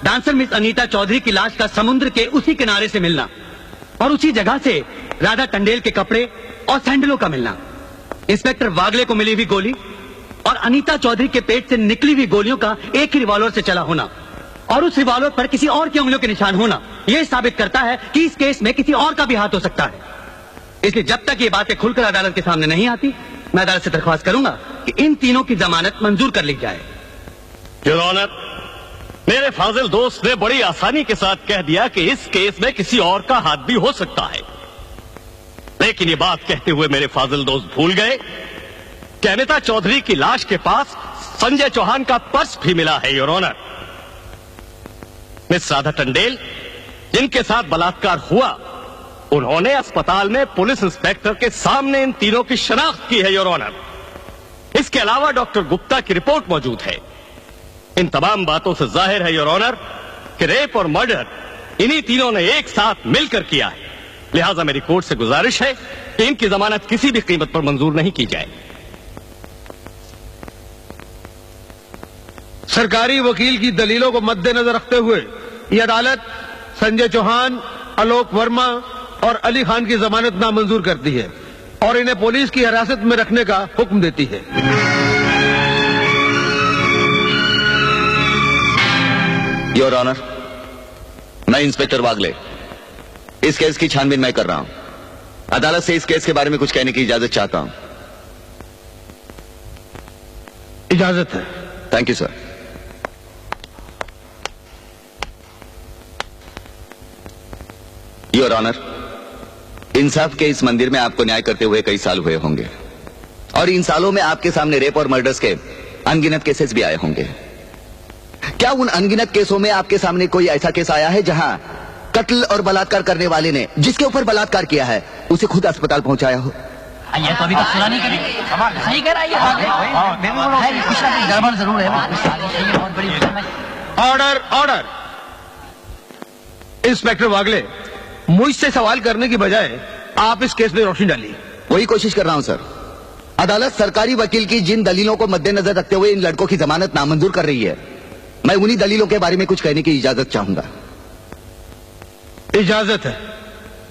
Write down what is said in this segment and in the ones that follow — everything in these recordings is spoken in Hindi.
डांसर मिस अनीता चौधरी की लाश का समुद्र के उसी किनारे से मिलना और उसी जगह से राधा टंडेल के कपड़े और सैंडलों का मिलना, इंस्पेक्टर वागले को मिली हुई गोली और अनीता चौधरी के पेट से निकली हुई गोलियों का एक ही रिवॉल्वर से चला होना और उस रिवॉल्वर पर किसी और की उंगलियों के निशान होना, यह साबित करता है कि इस केस में किसी और का भी हाथ हो सकता है। इसलिए जब तक ये बातें खुलकर अदालत के सामने नहीं आती, मैं अदालत से दरख्वास्त करूंगा कि इन तीनों की जमानत मंजूर कर ली जाए। योर ऑनर, मेरे फाजिल दोस्त ने बड़ी आसानी के साथ कह दिया कि इस केस में किसी और का हाथ भी हो सकता है, लेकिन ये बात कहते हुए मेरे फाजिल दोस्त भूल गए कि अनीता चौधरी की लाश के पास संजय चौहान का पर्स भी मिला है। Your honour, miss Radha Tandel जिनके साथ बलात्कार हुआ, उन्होंने अस्पताल में पुलिस इंस्पेक्टर के सामने इन तीनों की शनाख्त की है। योर ऑनर, इसके अलावा डॉक्टर गुप्ता की रिपोर्ट मौजूद है। इन तमाम बातों से जाहिर है योर ऑनर कि रेप और मर्डर इन्हीं तीनों ने एक साथ मिलकर किया है। लिहाजा मेरी कोर्ट से गुजारिश है कि इनकी जमानत किसी भी कीमत पर मंजूर नहीं की जाए। सरकारी वकील की दलीलों को मद्देनजर रखते हुए यह अदालत संजय चौहान, आलोक वर्मा और अली खान की जमानत नामंजूर करती है और इन्हें पुलिस की हिरासत में रखने का हुक्म देती है। योर ऑनर, मैं इंस्पेक्टर वागले इस केस की छानबीन मैं कर रहा हूं। अदालत से इस केस के बारे में कुछ कहने की इजाजत चाहता हूं। इजाजत है। Thank you sir. Your honour, इंसाफ के इस मंदिर में आपको न्याय करते हुए कई साल हुए होंगे और इन सालों में आपके सामने रेप और मर्डर्स के अनगिनत केसेस भी आए होंगे। क्या उन अनगिनत केसों में आपके सामने कोई ऐसा केस आया है जहां कत्ल और बलात्कार करने वाले ने जिसके ऊपर बलात्कार किया है उसे खुद अस्पताल पहुंचाया हो? ये तो अभी तक सुना नहीं कभी। सही कह रहा है, गड़बड़ जरूर है। Order, order. इंस्पेक्टर वागले, मुझसे सवाल करने की बजाय आप इस केस में रोशनी डालिए। वही कोशिश कर रहा हूं सर। अदालत सरकारी वकील की जिन दलीलों को मद्देनजर रखते हुए इन लड़कों की जमानत नामंजूर कर रही है, मैं उन्हीं दलीलों के बारे में कुछ कहने की इजाजत चाहूंगा। इजाजत है।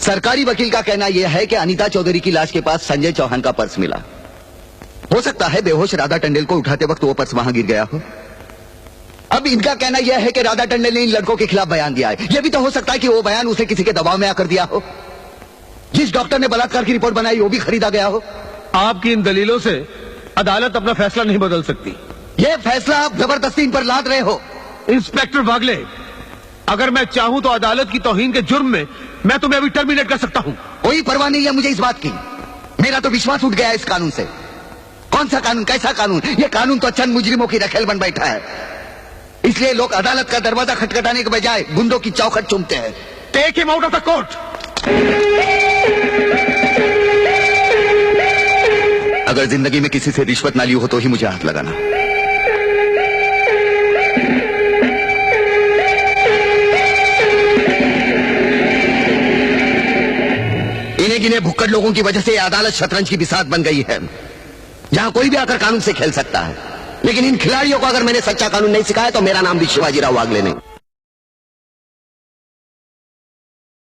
सरकारी वकील का कहना यह है कि अनीता चौधरी की लाश के पास संजय चौहान का पर्स मिला। हो सकता है बेहोश राधा टंडेल को उठाते वक्त वो पर्स वहां गिर गया हो। अब इनका कहना यह है कि राधा टंडेल ने इन लड़कों के खिलाफ बयान दिया है। यह भी तो हो सकता है कि वो बयान उसे किसी के दबाव में आकर दिया हो। जिस डॉक्टर ने बलात्कार की रिपोर्ट बनाई वो भी खरीदा गया हो। आपकी इन दलीलों से अदालत अपना फैसला नहीं बदल सकती। यह फैसला आप जबरदस्ती इन पर लाद रहे हो। इंस्पेक्टर वागले, अगर मैं चाहूं तो अदालत की तौहीन के जुर्म में मैं तुम्हें अभी टर्मिनेट कर सकता हूं। कोई परवाह नहीं है मुझे इस बात की। मेरा तो विश्वास उठ गया है इस कानून से। कौन सा कानून, कैसा कानून? यह कानून तो चंद मुजरिमों की रखेल बन बैठा है। इसलिए लोग अदालत का दरवाजा खटखटाने के बजाय गुंडों की चौखट चूमते हैं। Take him out of the court. अगर जिंदगी में किसी से रिश्वत ना ली हो तो ही मुझे हाथ लगाना। इन्हें गिने भुक्कड़ लोगों की वजह से अदालत शतरंज की बिसात बन गई है, जहां कोई भी आकर कानून से खेल सकता है। लेकिन इन खिलाड़ियों को अगर मैंने सच्चा कानून नहीं सिखाया तो मेरा नाम भी शिवाजी राव वागले नहीं।